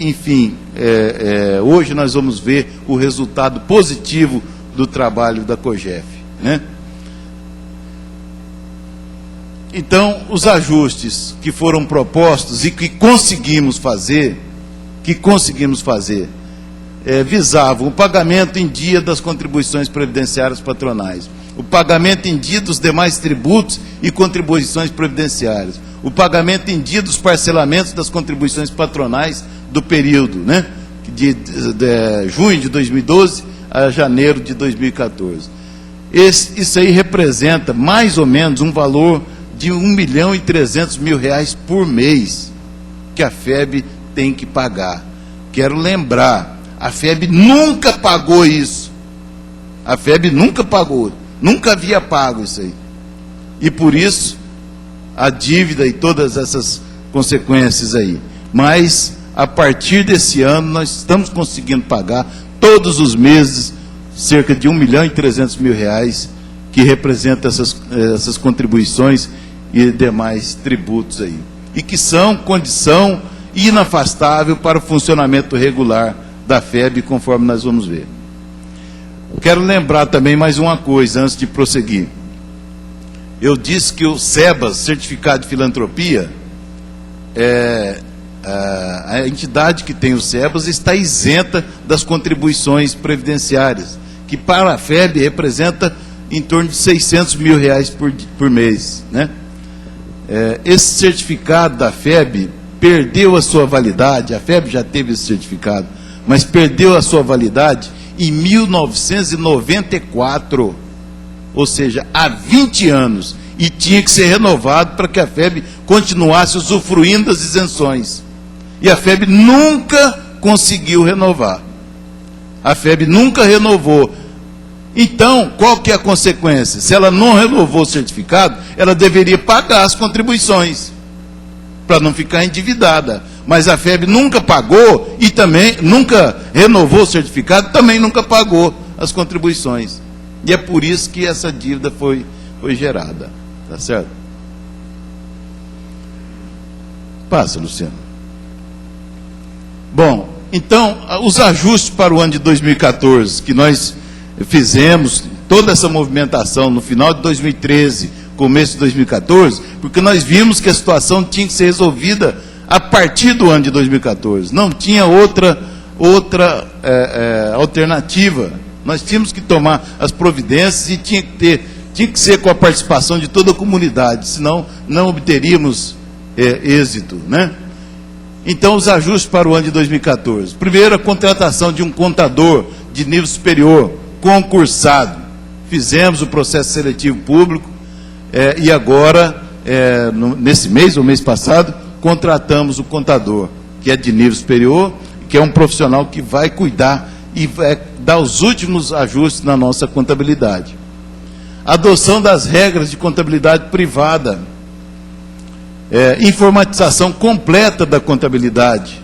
Enfim, hoje nós vamos ver o resultado positivo do trabalho da COGEF, né? Então, os ajustes que foram propostos e que conseguimos fazer, visavam o pagamento em dia das contribuições previdenciárias patronais, o pagamento em dia dos demais tributos e contribuições previdenciárias, o pagamento em dia dos parcelamentos das contribuições patronais do período, né, de junho de 2012 a janeiro de 2014. Isso aí representa mais ou menos um valor de R$1.300.000 por mês que a FEB tem que pagar. Quero lembrar, a FEB nunca pagou isso. A FEB nunca pagou, nunca havia pago isso aí. E por isso, a dívida e todas essas consequências aí. Mas, a partir desse ano, nós estamos conseguindo pagar todos os meses cerca de R$1.300.000, que representa essas contribuições e demais tributos aí. E que são condição inafastável para o funcionamento regular da FEB, conforme nós vamos ver. Quero lembrar também mais uma coisa, antes de prosseguir. Eu disse que o SEBAS, Certificado de Filantropia, a entidade que tem o SEBAS está isenta das contribuições previdenciárias, que para a FEB representa em torno de R$600.000 por mês, né? Esse certificado da FEB perdeu a sua validade, a FEB já teve esse certificado, mas perdeu a sua validade em 1994, ou seja, há 20 anos, e tinha que ser renovado para que a FEB continuasse usufruindo das isenções. E a FEB nunca conseguiu renovar. A FEB nunca renovou. Então, qual que é a consequência? Se ela não renovou o certificado, ela deveria pagar as contribuições, para não ficar endividada. Mas a FEB nunca pagou e também nunca renovou o certificado, também nunca pagou as contribuições. E é por isso que essa dívida foi gerada. Tá certo? Passa, Luciano. Bom, então, os ajustes para o ano de 2014, que nós fizemos, toda essa movimentação no final de 2013, começo de 2014, porque nós vimos que a situação tinha que ser resolvida a partir do ano de 2014. Não tinha outra alternativa. Nós tínhamos que tomar as providências e tinha que ser com a participação de toda a comunidade, senão não obteríamos êxito, né? Então, os ajustes para o ano de 2014. Primeiro, a contratação de um contador de nível superior, concursado. Fizemos o processo seletivo público e agora, nesse mês ou mês passado, contratamos o contador, que é de nível superior, que é um profissional que vai cuidar e vai dar os últimos ajustes na nossa contabilidade. Adoção das regras de contabilidade privada. Informatização completa da contabilidade,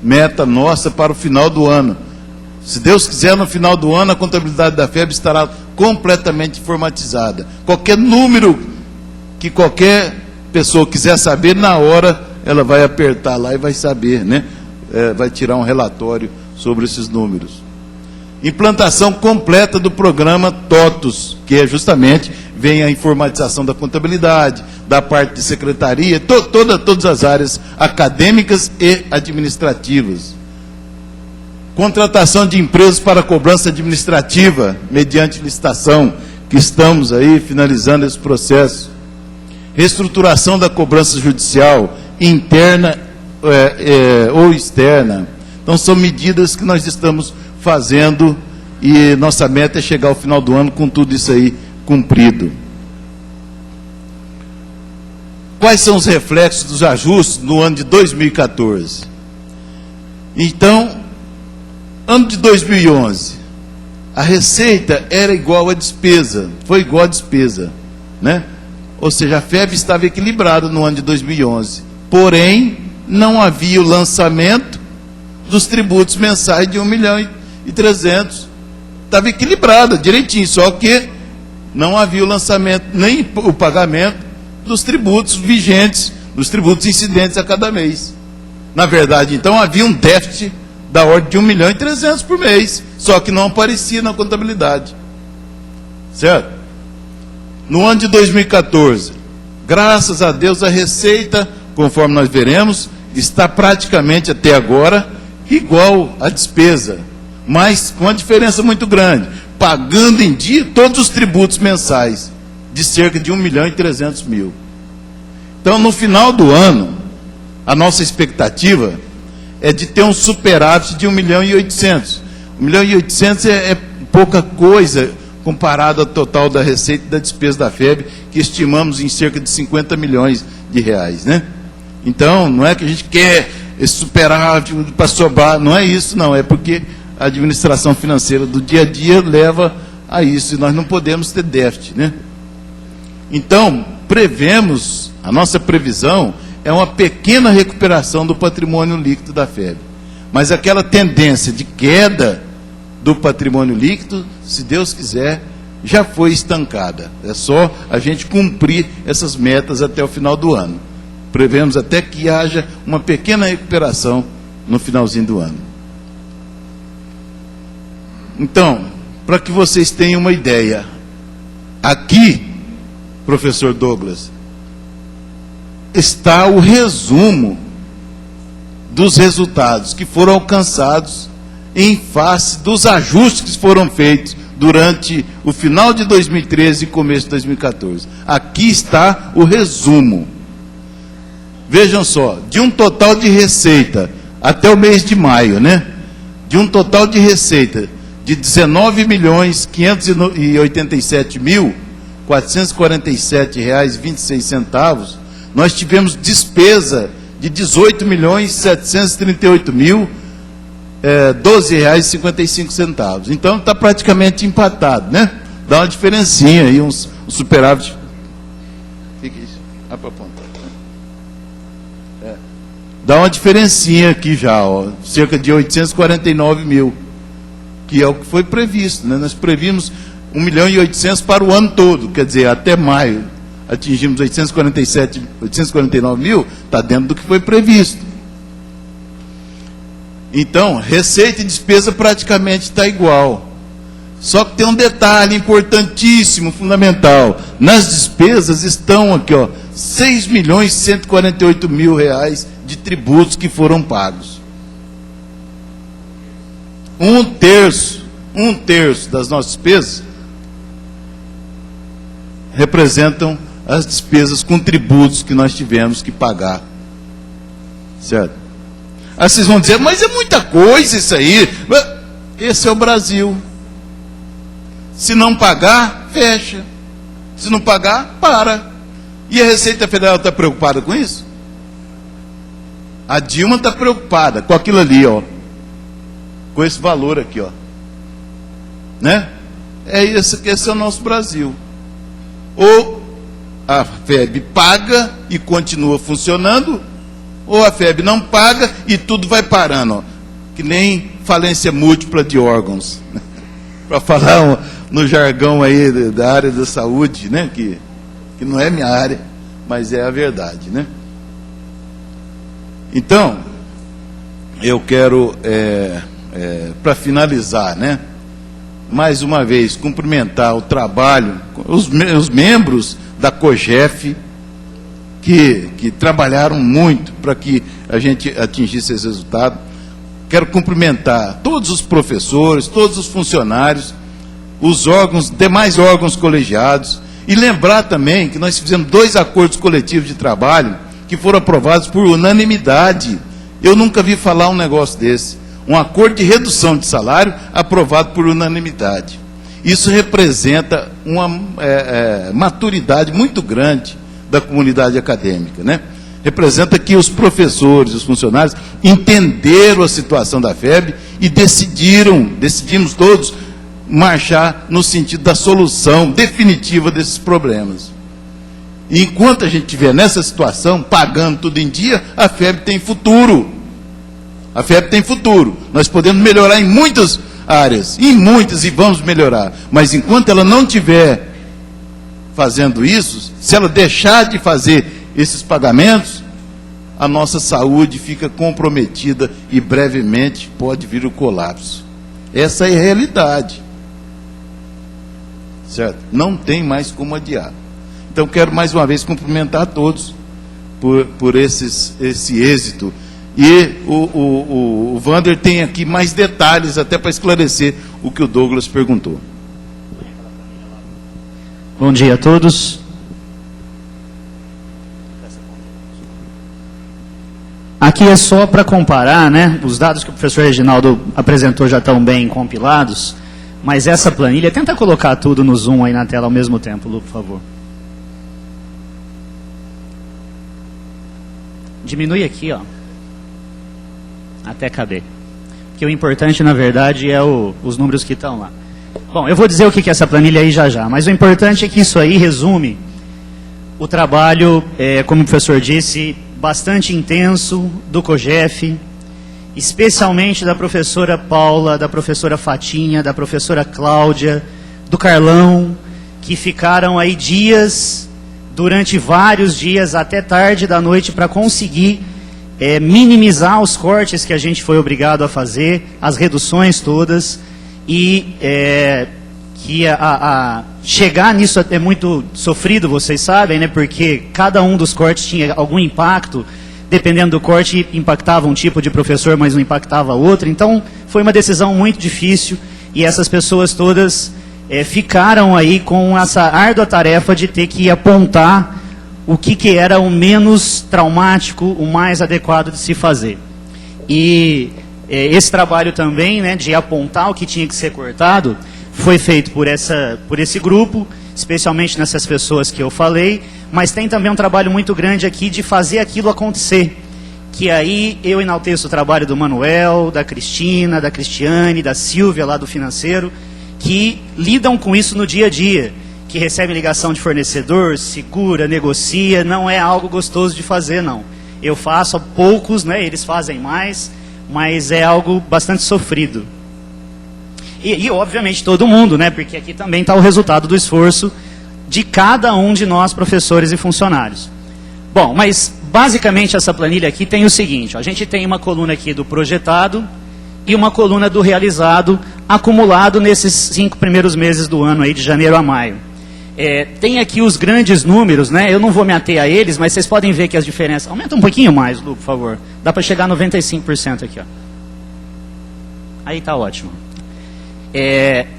meta nossa para o final do ano. Se Deus quiser, no final do ano, a contabilidade da FEB estará completamente informatizada. Qualquer número que qualquer pessoa quiser saber, na hora ela vai apertar lá e vai saber, né? Vai tirar um relatório sobre esses números. Implantação completa do programa TOTUS, que é justamente, vem a informatização da contabilidade, da parte de secretaria, todas as áreas acadêmicas e administrativas. Contratação de empresas para cobrança administrativa, mediante licitação, que estamos aí finalizando esse processo. Reestruturação da cobrança judicial, interna ou externa. Então, são medidas que nós estamos fazendo e nossa meta é chegar ao final do ano com tudo isso aí cumprido. Quais são os reflexos dos ajustes no ano de 2014? Então, ano de 2011, a receita era igual à despesa, foi igual à despesa, né? Ou seja, a FEB estava equilibrada no ano de 2011, porém, não havia o lançamento dos tributos mensais de R$1.300.000. Estava equilibrada, direitinho, só que não havia o lançamento, nem o pagamento dos tributos vigentes, dos tributos incidentes a cada mês. Na verdade, então, havia um déficit da ordem de 1.300.000 por mês, só que não aparecia na contabilidade. Certo? No ano de 2014, graças a Deus, a receita, conforme nós veremos, está praticamente até agora igual à despesa, mas com uma diferença muito grande, pagando em dia todos os tributos mensais, de cerca de 1.300.000. Então, no final do ano, a nossa expectativa é de ter um superávit de 1.800.000. 1.800.000 é pouca coisa comparado ao total da receita e da despesa da FEB, que estimamos em cerca de 50 milhões de reais, né? Então, não é que a gente quer esse superávit para sobrar, não é isso, não, é porque a administração financeira do dia a dia leva a isso, e nós não podemos ter déficit, né? Então, prevemos, a nossa previsão é uma pequena recuperação do patrimônio líquido da FEB, mas aquela tendência de queda do patrimônio líquido, se Deus quiser, já foi estancada. É só a gente cumprir essas metas até o final do ano. Prevemos até que haja uma pequena recuperação no finalzinho do ano. Então, para que vocês tenham uma ideia, aqui, professor Douglas, está o resumo dos resultados que foram alcançados em face dos ajustes que foram feitos durante o final de 2013 e começo de 2014. Aqui está o resumo. Vejam só, de um total de receita até o mês de maio, né? De um total de receita de 19.587.447,26 reais, nós tivemos despesa de 18.738.012,55. Então está praticamente empatado, né? Dá uma diferencinha aí, um superávit. Fica isso. Dá uma diferencinha aqui já, ó, cerca de 849 mil, que é o que foi previsto, né? Nós previmos 1.800.000 para o ano todo, quer dizer, até maio atingimos 849 mil, está dentro do que foi previsto. Então, receita e despesa praticamente está igual. Só que tem um detalhe importantíssimo, fundamental. Nas despesas estão aqui, ó, 6.148.000 reais de tributos que foram pagos. Um terço das nossas despesas representam as despesas com tributos que nós tivemos que pagar. Certo? Aí vocês vão dizer, mas é muita coisa isso aí. Esse é o Brasil. Se não pagar, fecha. Se não pagar, para. E a Receita Federal está preocupada com isso? A Dilma está preocupada com aquilo ali, ó. Com esse valor aqui, ó. Né? Esse é o nosso Brasil. Ou a FEB paga e continua funcionando, ou a FEB não paga e tudo vai parando, ó. Que nem falência múltipla de órgãos. Para falar no jargão aí da área da saúde, né? Que não é minha área, mas é a verdade, né? Então, eu quero, para finalizar, né? Mais uma vez, cumprimentar o trabalho, os membros da COGEF, que trabalharam muito para que a gente atingisse esse resultado. Quero cumprimentar todos os professores, todos os funcionários, os órgãos, demais órgãos colegiados, e lembrar também que nós fizemos 2 acordos coletivos de trabalho que foram aprovados por unanimidade. Eu nunca vi falar um negócio desse. Um acordo de redução de salário aprovado por unanimidade. Isso representa uma maturidade muito grande da comunidade acadêmica, né? Representa que os professores, os funcionários, entenderam a situação da FEB e decidimos todos marchar no sentido da solução definitiva desses problemas. E enquanto a gente estiver nessa situação, pagando tudo em dia, a FEB tem futuro. A FEB tem futuro. Nós podemos melhorar em muitas áreas, e vamos melhorar. Mas enquanto ela não estiver fazendo isso, se ela deixar de fazer esses pagamentos, a nossa saúde fica comprometida e brevemente pode vir o colapso. Essa é a realidade. Certo? Não tem mais como adiar. Então, quero mais uma vez cumprimentar a todos por esse êxito. E o Wander tem aqui mais detalhes até para esclarecer o que o Douglas perguntou. Bom dia a todos. Aqui é só para comparar, né? Os dados que o professor Reginaldo apresentou já estão bem compilados, mas essa planilha, tenta colocar tudo no Zoom aí na tela ao mesmo tempo, Lu, por favor. Diminui aqui, ó, até caber. Porque o importante, na verdade, é os números que estão lá. Bom, eu vou dizer o que é essa planilha aí já, mas o importante é que isso aí resume o trabalho, como o professor disse, bastante intenso do COGEF, especialmente da professora Paula, da professora Fatinha, da professora Cláudia, do Carlão, que ficaram aí dias, durante vários dias, até tarde da noite, para conseguir minimizar os cortes que a gente foi obrigado a fazer, as reduções todas, e que chegar nisso é muito sofrido, vocês sabem, né? Porque cada um dos cortes tinha algum impacto, dependendo do corte, impactava um tipo de professor, mas não impactava outro. Então, foi uma decisão muito difícil, e essas pessoas todas ficaram aí com essa árdua tarefa de ter que apontar o que era o menos traumático, o mais adequado de se fazer. E esse trabalho também, né, de apontar o que tinha que ser cortado, foi feito por esse grupo, especialmente nessas pessoas que eu falei, mas tem também um trabalho muito grande aqui de fazer aquilo acontecer, que aí eu enalteço o trabalho do Manuel, da Cristina, da Cristiane, da Silvia lá do financeiro, que lidam com isso no dia a dia, que recebem ligação de fornecedor, segura, negocia, não é algo gostoso de fazer, não. Eu faço, poucos, né, eles fazem mais, mas é algo bastante sofrido. E obviamente, todo mundo, né, porque aqui também está o resultado do esforço de cada um de nós, professores e funcionários. Bom, mas basicamente essa planilha aqui tem o seguinte, ó, a gente tem uma coluna aqui do projetado e uma coluna do realizado, acumulado nesses 5 primeiros meses do ano, aí, de janeiro a maio. Tem aqui os grandes números, né? Eu não vou me ater a eles, mas vocês podem ver que as diferenças... Aumenta um pouquinho mais, Lu, por favor. Dá para chegar a 95% aqui, ó. Aí está ótimo.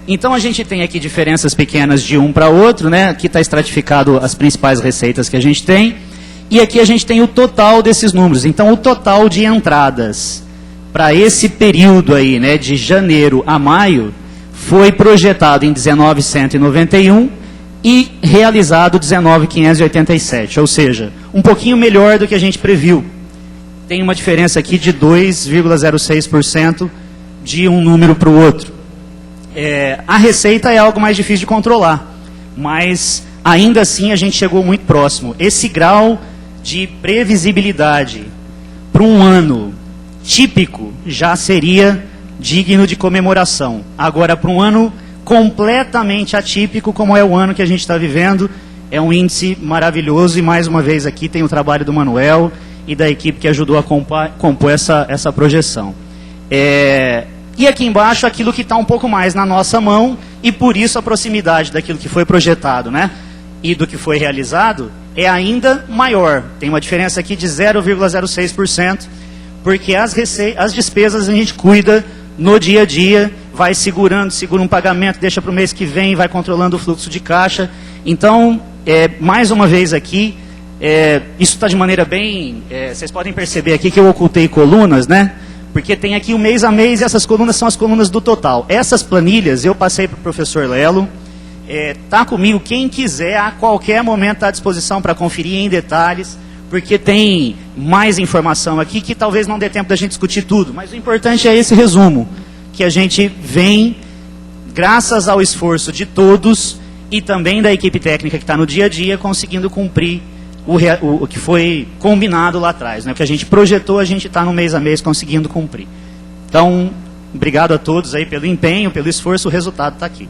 Então a gente tem aqui diferenças pequenas de um para outro, né? Aqui está estratificado as principais receitas que a gente tem. E aqui a gente tem o total desses números. Então o total de entradas para esse período aí, né, de janeiro a maio, foi projetado em 19.191 e realizado 19.587, ou seja, um pouquinho melhor do que a gente previu. Tem uma diferença aqui de 2,06% de um número para o outro. A receita é algo mais difícil de controlar, mas ainda assim a gente chegou muito próximo. Esse grau de previsibilidade para um ano típico já seria digno de comemoração. Agora, para um ano completamente atípico, como é o ano que a gente está vivendo, é um índice maravilhoso, e mais uma vez aqui tem o trabalho do Manuel e da equipe que ajudou a compor essa projeção. E aqui embaixo aquilo que está um pouco mais na nossa mão, e por isso a proximidade daquilo que foi projetado, né, e do que foi realizado é ainda maior. Tem uma diferença aqui de 0,06%, porque as despesas a gente cuida no dia a dia, vai segura um pagamento, deixa para o mês que vem, vai controlando o fluxo de caixa. Então, mais uma vez aqui, isso está de maneira bem... vocês podem perceber aqui que eu ocultei colunas, né? Porque tem aqui o mês a mês, e essas colunas são as colunas do total. Essas planilhas eu passei para o professor Lelo, está comigo, quem quiser, a qualquer momento está à disposição para conferir em detalhes, porque tem mais informação aqui que talvez não dê tempo da gente discutir tudo, mas o importante é esse resumo, que a gente vem, graças ao esforço de todos e também da equipe técnica que está no dia a dia, conseguindo cumprir o que foi combinado lá atrás, né? O que a gente projetou, a gente está no mês a mês conseguindo cumprir. Então, obrigado a todos aí pelo empenho, pelo esforço, o resultado está aqui.